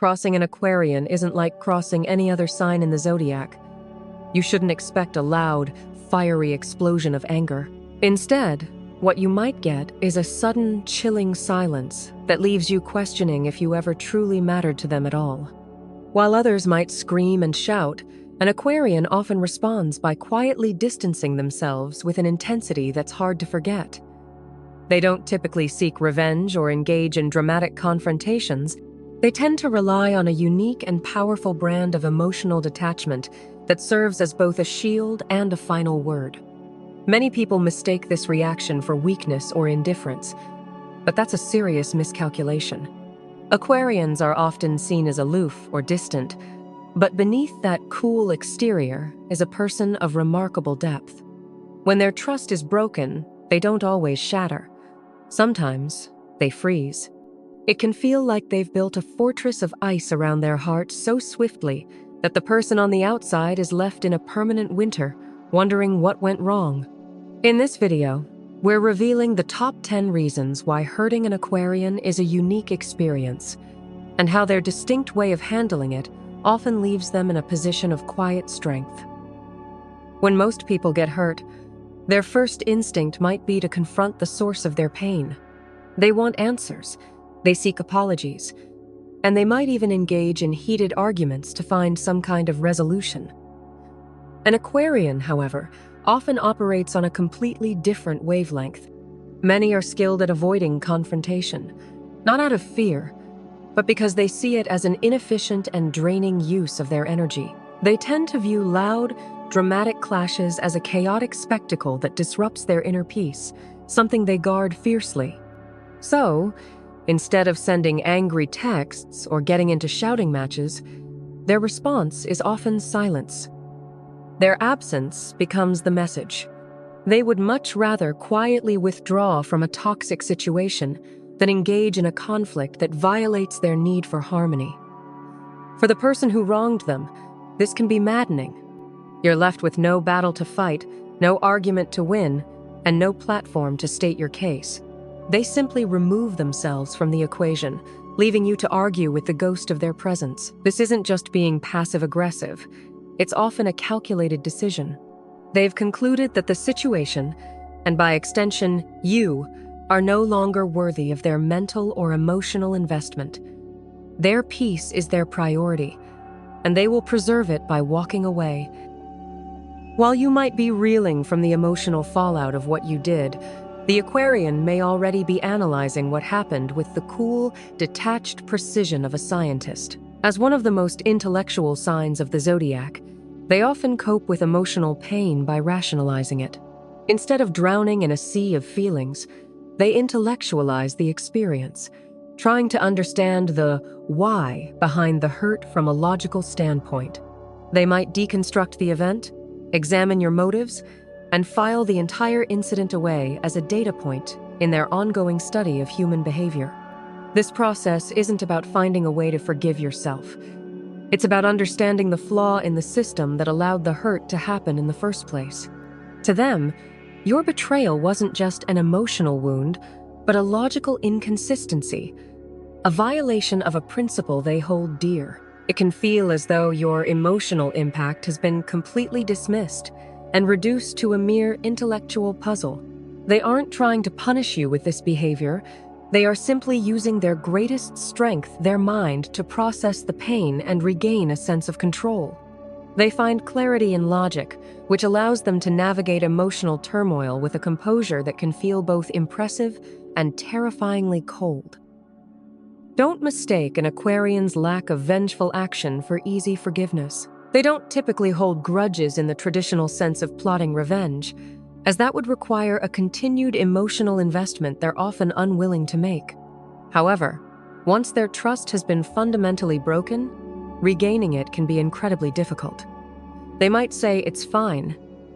Crossing an Aquarian isn't like crossing any other sign in the zodiac. You shouldn't expect a loud, fiery explosion of anger. Instead, what you might get is a sudden, chilling silence that leaves you questioning if you ever truly mattered to them at all. While others might scream and shout, an Aquarian often responds by quietly distancing themselves with an intensity that's hard to forget. They don't typically seek revenge or engage in dramatic confrontations. They tend to rely on a unique and powerful brand of emotional detachment that serves as both a shield and a final word. Many people mistake this reaction for weakness or indifference, but that's a serious miscalculation. Aquarians are often seen as aloof or distant, but beneath that cool exterior is a person of remarkable depth. When their trust is broken, they don't always shatter. Sometimes they freeze. It can feel like they've built a fortress of ice around their heart so swiftly that the person on the outside is left in a permanent winter, wondering what went wrong. In this video, we're revealing the top 10 reasons why hurting an Aquarian is a unique experience, and how their distinct way of handling it often leaves them in a position of quiet strength. When most people get hurt, their first instinct might be to confront the source of their pain. They want answers, they seek apologies, and they might even engage in heated arguments to find some kind of resolution. An Aquarian, however, often operates on a completely different wavelength. Many are skilled at avoiding confrontation, not out of fear, but because they see it as an inefficient and draining use of their energy. They tend to view loud, dramatic clashes as a chaotic spectacle that disrupts their inner peace, something they guard fiercely. So, instead of sending angry texts or getting into shouting matches, their response is often silence. Their absence becomes the message. They would much rather quietly withdraw from a toxic situation than engage in a conflict that violates their need for harmony. For the person who wronged them, this can be maddening. You're left with no battle to fight, no argument to win, and no platform to state your case. They simply remove themselves from the equation, leaving you to argue with the ghost of their presence. This isn't just being passive-aggressive. It's often a calculated decision. They've concluded that the situation, and by extension, you, are no longer worthy of their mental or emotional investment. Their peace is their priority, and they will preserve it by walking away. While you might be reeling from the emotional fallout of what you did, the Aquarian may already be analyzing what happened with the cool, detached precision of a scientist. As one of the most intellectual signs of the zodiac, they often cope with emotional pain by rationalizing it. Instead of drowning in a sea of feelings, they intellectualize the experience, trying to understand the why behind the hurt from a logical standpoint. They might deconstruct the event, examine your motives, and file the entire incident away as a data point in their ongoing study of human behavior. This process isn't about finding a way to forgive yourself. It's about understanding the flaw in the system that allowed the hurt to happen in the first place. To them, your betrayal wasn't just an emotional wound, but a logical inconsistency, a violation of a principle they hold dear. It can feel as though your emotional impact has been completely dismissed and reduced to a mere intellectual puzzle. They aren't trying to punish you with this behavior. They are simply using their greatest strength, their mind, to process the pain and regain a sense of control. They find clarity in logic, which allows them to navigate emotional turmoil with a composure that can feel both impressive and terrifyingly cold. Don't mistake an Aquarian's lack of vengeful action for easy forgiveness. They don't typically hold grudges in the traditional sense of plotting revenge, as that would require a continued emotional investment they're often unwilling to make. However, once their trust has been fundamentally broken, regaining it can be incredibly difficult. They might say it's fine,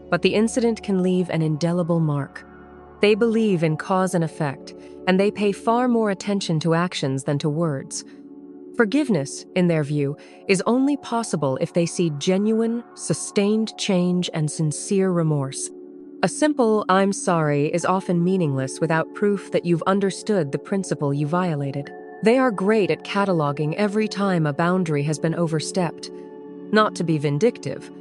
but the incident can leave an indelible mark. They believe in cause and effect, and they pay far more attention to actions than to words. Forgiveness, in their view, is only possible if they see genuine, sustained change and sincere remorse. A simple "I'm sorry" is often meaningless without proof that you've understood the principle you violated. They are great at cataloging every time a boundary has been overstepped, not to be vindictive,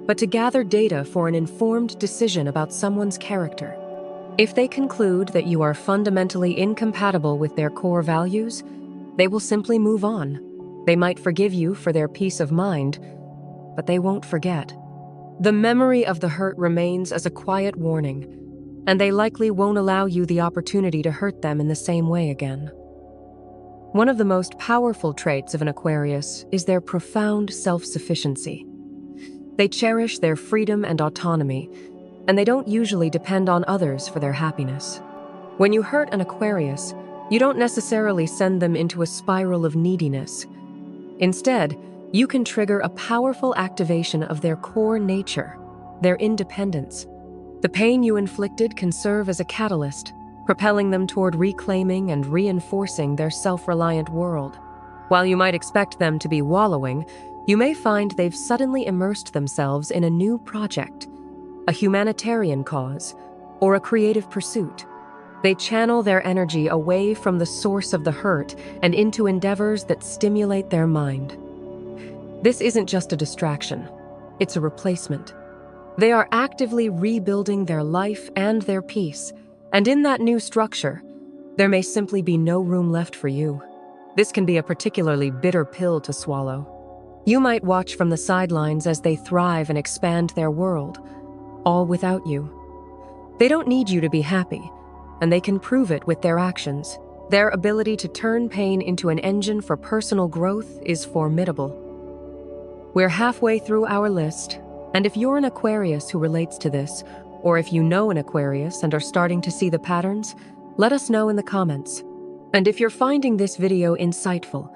but to gather data for an informed decision about someone's character. If they conclude that you are fundamentally incompatible with their core values, they will simply move on. They might forgive you for their peace of mind, but they won't forget. The memory of the hurt remains as a quiet warning, and they likely won't allow you the opportunity to hurt them in the same way again. One of the most powerful traits of an Aquarius is their profound self-sufficiency. They cherish their freedom and autonomy, and they don't usually depend on others for their happiness. When you hurt an Aquarius, you don't necessarily send them into a spiral of neediness. Instead, you can trigger a powerful activation of their core nature, their independence. The pain you inflicted can serve as a catalyst, propelling them toward reclaiming and reinforcing their self-reliant world. While you might expect them to be wallowing, you may find they've suddenly immersed themselves in a new project, a humanitarian cause, or a creative pursuit. They channel their energy away from the source of the hurt and into endeavors that stimulate their mind. This isn't just a distraction, it's a replacement. They are actively rebuilding their life and their peace, and in that new structure, there may simply be no room left for you. This can be a particularly bitter pill to swallow. You might watch from the sidelines as they thrive and expand their world, all without you. They don't need you to be happy, and they can prove it with their actions. Their ability to turn pain into an engine for personal growth is formidable. We're halfway through our list, and if you're an Aquarius who relates to this, or if you know an Aquarius and are starting to see the patterns, let us know in the comments. And if you're finding this video insightful,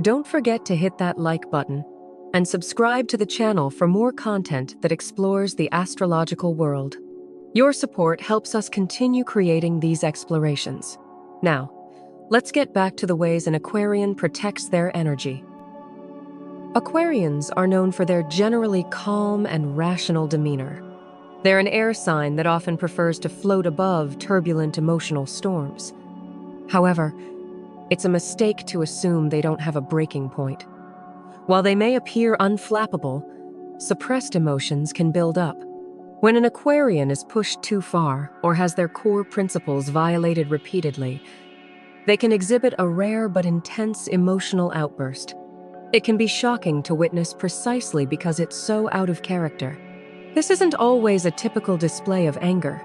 don't forget to hit that like button and subscribe to the channel for more content that explores the astrological world. Your support helps us continue creating these explorations. Now, let's get back to the ways an Aquarian protects their energy. Aquarians are known for their generally calm and rational demeanor. They're an air sign that often prefers to float above turbulent emotional storms. However, it's a mistake to assume they don't have a breaking point. While they may appear unflappable, suppressed emotions can build up. When an Aquarian is pushed too far or has their core principles violated repeatedly, they can exhibit a rare but intense emotional outburst. It can be shocking to witness precisely because it's so out of character. This isn't always a typical display of anger.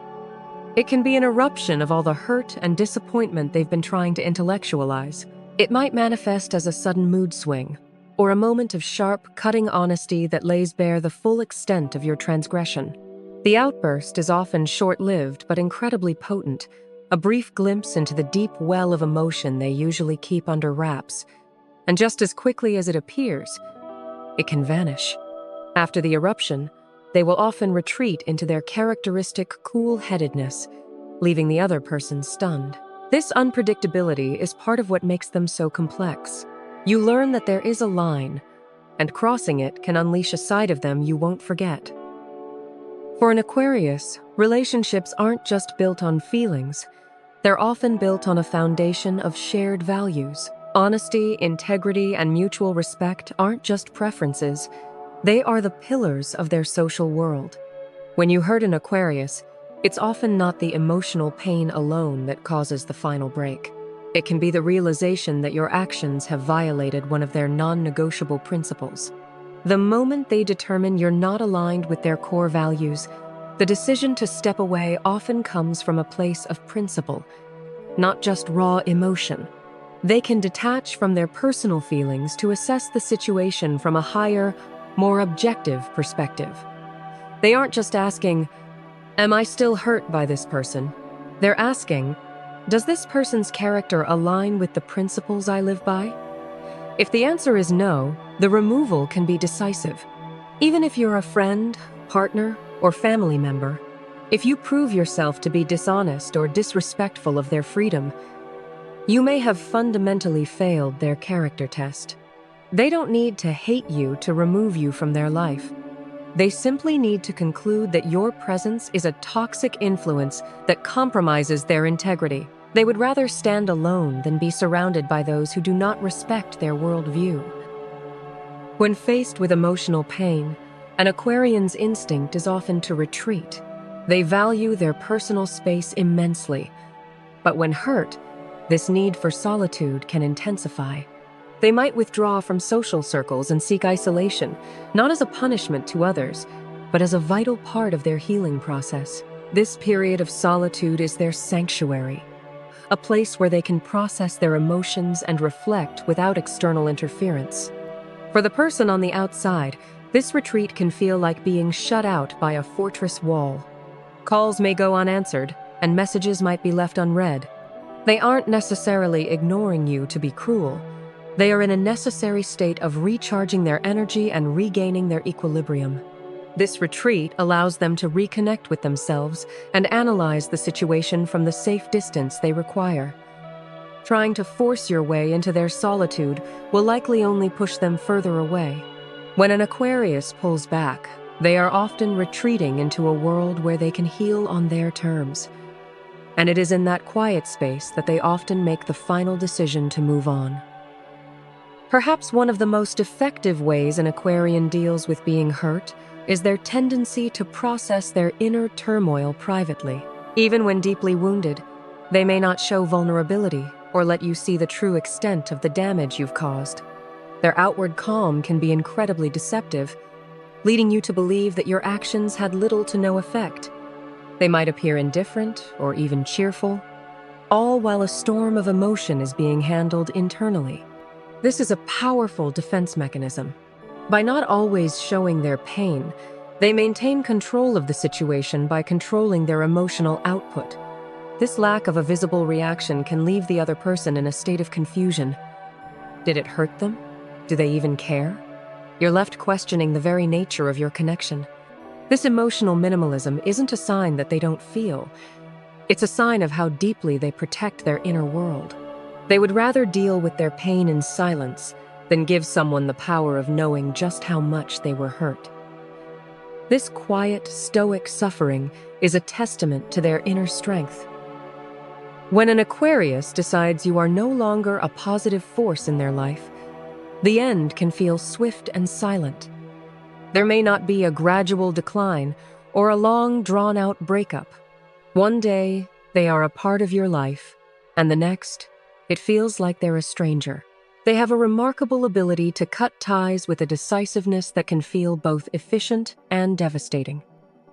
It can be an eruption of all the hurt and disappointment they've been trying to intellectualize. It might manifest as a sudden mood swing, or a moment of sharp, cutting honesty that lays bare the full extent of your transgression. The outburst is often short-lived but incredibly potent, a brief glimpse into the deep well of emotion they usually keep under wraps. And just as quickly as it appears, it can vanish. After the eruption, they will often retreat into their characteristic cool-headedness, leaving the other person stunned. This unpredictability is part of what makes them so complex. You learn that there is a line, and crossing it can unleash a side of them you won't forget. For an Aquarius, relationships aren't just built on feelings. They're often built on a foundation of shared values. Honesty, integrity, and mutual respect aren't just preferences. They are the pillars of their social world. When you hurt an Aquarius, it's often not the emotional pain alone that causes the final break. It can be the realization that your actions have violated one of their non-negotiable principles. The moment they determine you're not aligned with their core values, the decision to step away often comes from a place of principle, not just raw emotion. They can detach from their personal feelings to assess the situation from a higher, more objective perspective. They aren't just asking, "Am I still hurt by this person?" They're asking, "Does this person's character align with the principles I live by?" If the answer is no, the removal can be decisive. Even if you're a friend, partner, or family member, if you prove yourself to be dishonest or disrespectful of their freedom, you may have fundamentally failed their character test. They don't need to hate you to remove you from their life. They simply need to conclude that your presence is a toxic influence that compromises their integrity. They would rather stand alone than be surrounded by those who do not respect their worldview. When faced with emotional pain, an Aquarian's instinct is often to retreat. They value their personal space immensely, but when hurt, this need for solitude can intensify. They might withdraw from social circles and seek isolation, not as a punishment to others, but as a vital part of their healing process. This period of solitude is their sanctuary, a place where they can process their emotions and reflect without external interference. For the person on the outside, this retreat can feel like being shut out by a fortress wall. Calls may go unanswered, and messages might be left unread. They aren't necessarily ignoring you to be cruel. They are in a necessary state of recharging their energy and regaining their equilibrium. This retreat allows them to reconnect with themselves and analyze the situation from the safe distance they require. Trying to force your way into their solitude will likely only push them further away. When an Aquarius pulls back, they are often retreating into a world where they can heal on their terms. And it is in that quiet space that they often make the final decision to move on. Perhaps one of the most effective ways an Aquarian deals with being hurt is their tendency to process their inner turmoil privately. Even when deeply wounded, they may not show vulnerability or let you see the true extent of the damage you've caused. Their outward calm can be incredibly deceptive, leading you to believe that your actions had little to no effect. They might appear indifferent or even cheerful, all while a storm of emotion is being handled internally. This is a powerful defense mechanism. By not always showing their pain, they maintain control of the situation by controlling their emotional output. This lack of a visible reaction can leave the other person in a state of confusion. Did it hurt them? Do they even care? You're left questioning the very nature of your connection. This emotional minimalism isn't a sign that they don't feel. It's a sign of how deeply they protect their inner world. They would rather deal with their pain in silence than give someone the power of knowing just how much they were hurt. This quiet, stoic suffering is a testament to their inner strength. When an Aquarius decides you are no longer a positive force in their life, the end can feel swift and silent. There may not be a gradual decline or a long, drawn-out breakup. One day, they are a part of your life, and the next, it feels like they're a stranger. They have a remarkable ability to cut ties with a decisiveness that can feel both efficient and devastating.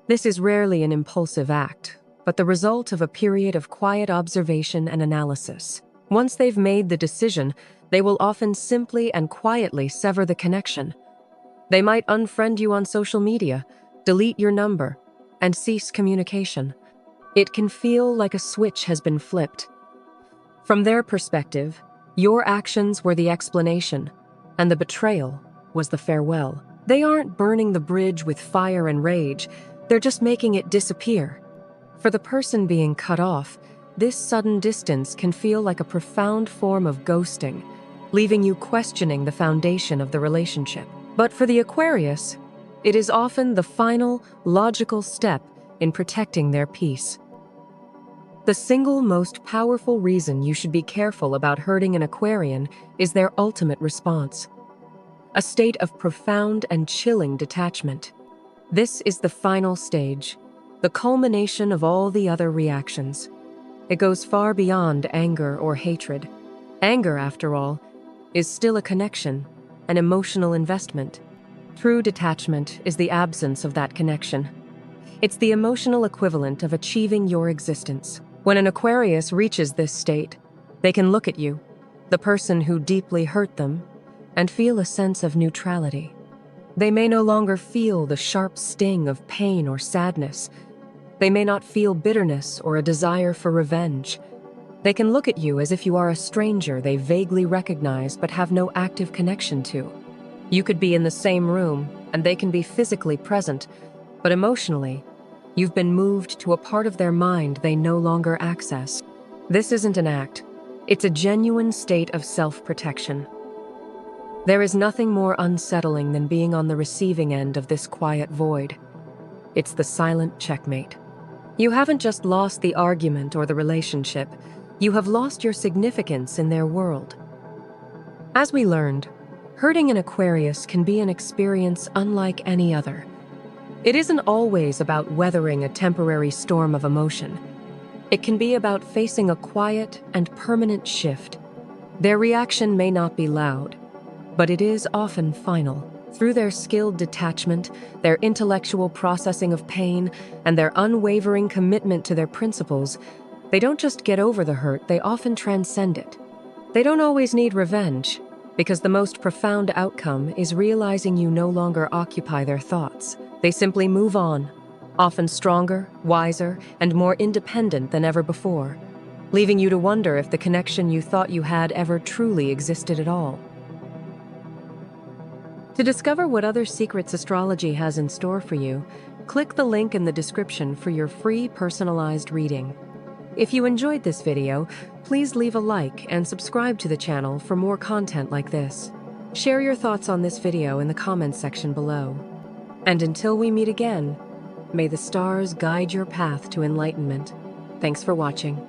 This is rarely an impulsive act, but the result of a period of quiet observation and analysis. Once they've made the decision, they will often simply and quietly sever the connection. They might unfriend you on social media, delete your number, and cease communication. It can feel like a switch has been flipped. From their perspective, your actions were the explanation, and the betrayal was the farewell. They aren't burning the bridge with fire and rage, they're just making it disappear. For the person being cut off, this sudden distance can feel like a profound form of ghosting, leaving you questioning the foundation of the relationship. But for the Aquarius, it is often the final, logical step in protecting their peace. The single most powerful reason you should be careful about hurting an Aquarian is their ultimate response, a state of profound and chilling detachment. This is the final stage, the culmination of all the other reactions. It goes far beyond anger or hatred. Anger, after all, is still a connection, an emotional investment. True detachment is the absence of that connection. It's the emotional equivalent of achieving your existence. When an Aquarius reaches this state, they can look at you, the person who deeply hurt them, and feel a sense of neutrality. They may no longer feel the sharp sting of pain or sadness. They may not feel bitterness or a desire for revenge. They can look at you as if you are a stranger they vaguely recognize but have no active connection to. You could be in the same room, and they can be physically present, but emotionally, you've been moved to a part of their mind they no longer access. This isn't an act. It's a genuine state of self-protection. There is nothing more unsettling than being on the receiving end of this quiet void. It's the silent checkmate. You haven't just lost the argument or the relationship. You have lost your significance in their world. As we learned, hurting an Aquarius can be an experience unlike any other. It isn't always about weathering a temporary storm of emotion. It can be about facing a quiet and permanent shift. Their reaction may not be loud, but it is often final. Through their skilled detachment, their intellectual processing of pain, and their unwavering commitment to their principles, they don't just get over the hurt, they often transcend it. They don't always need revenge, because the most profound outcome is realizing you no longer occupy their thoughts. They simply move on, often stronger, wiser, and more independent than ever before, leaving you to wonder if the connection you thought you had ever truly existed at all. To discover what other secrets astrology has in store for you, click the link in the description for your free personalized reading. If you enjoyed this video, please leave a like and subscribe to the channel for more content like this. Share your thoughts on this video in the comments section below. And until we meet again, may the stars guide your path to enlightenment. Thanks for watching.